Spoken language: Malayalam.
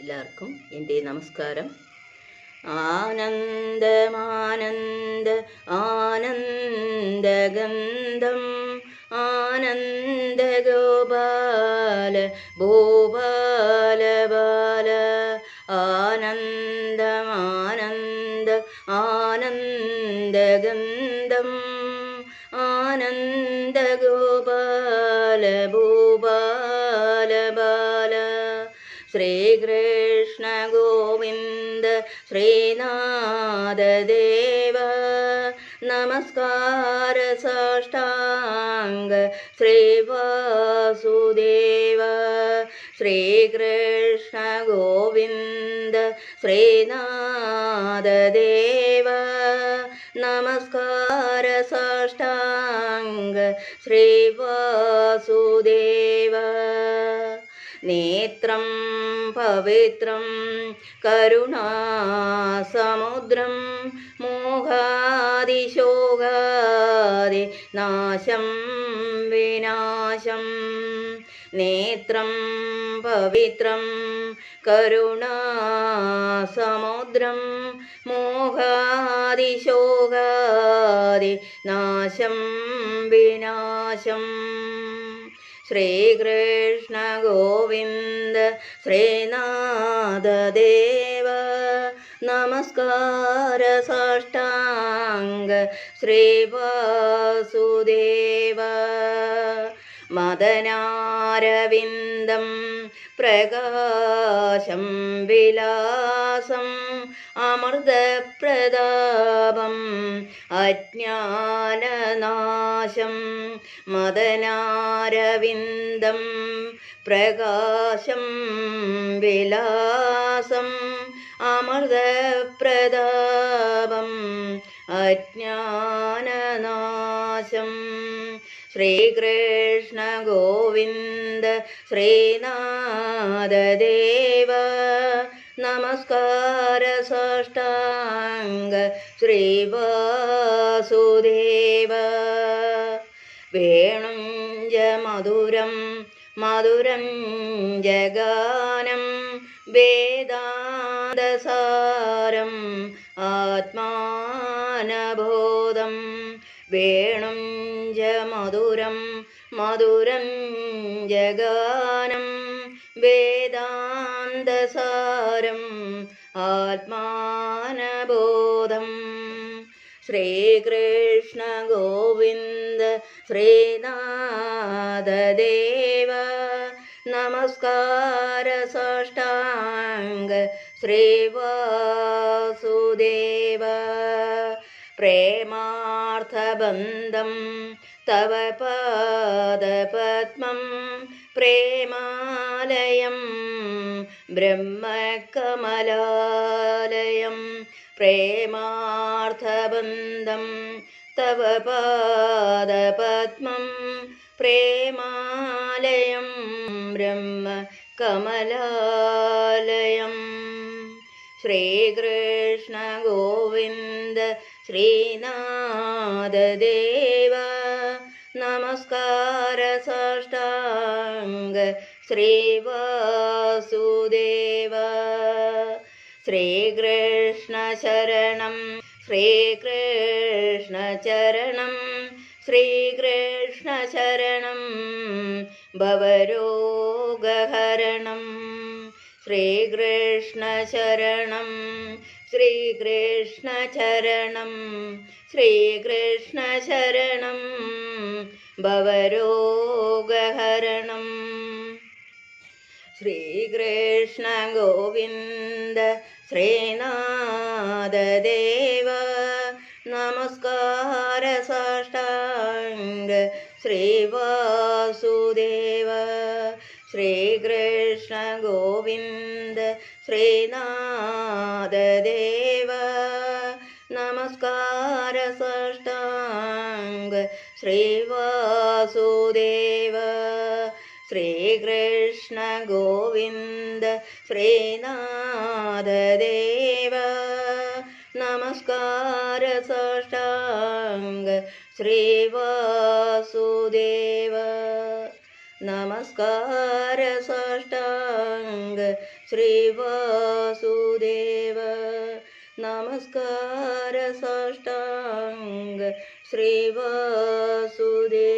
എല്ലാവർക്കും എൻ്റെ നമസ്കാരം. ആനന്ദമാനന്ദ ആനന്ദഗന്ധം ആനന്ദഗോപാല ഭൂപാല ബാല ആനന്ദമാനന്ദ ആനന്ദഗന്ധം ആനന്ദഗോപാല ഭൂപാല ബാല ശ്രീകൃഷ്ണ ഗോവിന്ദ ശ്രീനാഥ ദേവ നമസ്കാര സാഷ്ടാംഗ ശ്രീവാസുദേവ ശ്രീകൃഷ്ണ ഗോവിന്ദ ശ്രീനാഥ ദേവ നമസ്കാര സാഷ്ടാംഗ ശ്രീവാസുദേവ നേത്രം പവിത്രം കരുണാസമുദ്രം മോഹാദിശോകാദി നാശം വിനാശം നേത്രം പവിത്രം കരുണാസമുദ്രം മോഹാദിശോകാദി നാശം വിനാശം ശ്രീകൃഷ്ണ ഗോവിന്ദ ശ്രീനാഥ ദേവ നമസ്കാര സാഷ്ടാംഗ ശ്രീവാസുദേവ മദനാരവിന്ദം പ്രകാശം വിലാസം അമൃതപ്രതാപം അജ്ഞാനനാശം മദനാരവിന്ദം പ്രകാശം വിലാസം അമൃതപ്രതാപം അജ്ഞാനനാശം ശ്രീകൃഷ്ണ ഗോവിന്ദ ശ്രീനാഥ ദേവ നമസ്കാര സാഷ്ടാംഗ ശ്രീവാസുദേവ വേണും മധുരം മധുരം ജഗാനം വേദാന്തസാരം ആത്മാനബോധം വേണും മധുരം മധുരം ജഗാനം വേദാന്തസാരം ആത്മാനബോധം ശ്രീകൃഷ്ണ ഗോവിന്ദ ശ്രീനാഥ ദേവ നമസ്കാര സാഷ്ടാംഗ ശ്രീവാസുദേവ പ്രേമാർത്ഥബന്ധം തവ പാദപത്മം പ്രേമാലയം ബ്രഹ്മകമലാലയം പ്രേമാർത്ഥബന്ധം തവ പാദപത്മം പ്രേമാലയം ബ്രഹ്മകമലാലയം ശ്രീകൃഷ്ണ ഗോവിന്ദ ശ്രീനാഥ ദേവ നമസ്കാര സാഷ്ടാംഗ ശ്രീവാസുദേവ ശ്രീകൃഷ്ണ ശരണം ശ്രീകൃഷ്ണ ചരണം ശ്രീകൃഷ്ണ ശരണം ഭവരോഗഹരണം ശ്രീകൃഷ്ണ ശരണം ശ്രീകൃഷ്ണ ചരണം ശ്രീകൃഷ്ണ ശരണം ഭവരോഗഹരണം ശ്രീകൃഷ്ണ ഗോവിന്ദ ശ്രീനാഥ ദേവ നമസ്കാര സാഷ്ടാംഗ ശ്രീവാസുദേവ ശ്രീകൃഷ്ണ ഗോവിന്ദ ശ്രീനാഥ ദേവ നമസ്കാര സാഷ്ടാംഗ ശ്രീവാസുദേവ ശ്രീകൃഷ്ണ ഗോവിന്ദ ശ്രീനാഥ ദേവ നമസ്കാര സാഷ്ടാംഗ ശ്രീവാസുദേവ നമസ്കാര സാഷ്ടാംഗ साष्टांग श्री वासुदेव नमस्कार साष्टांग श्री वासुदेव।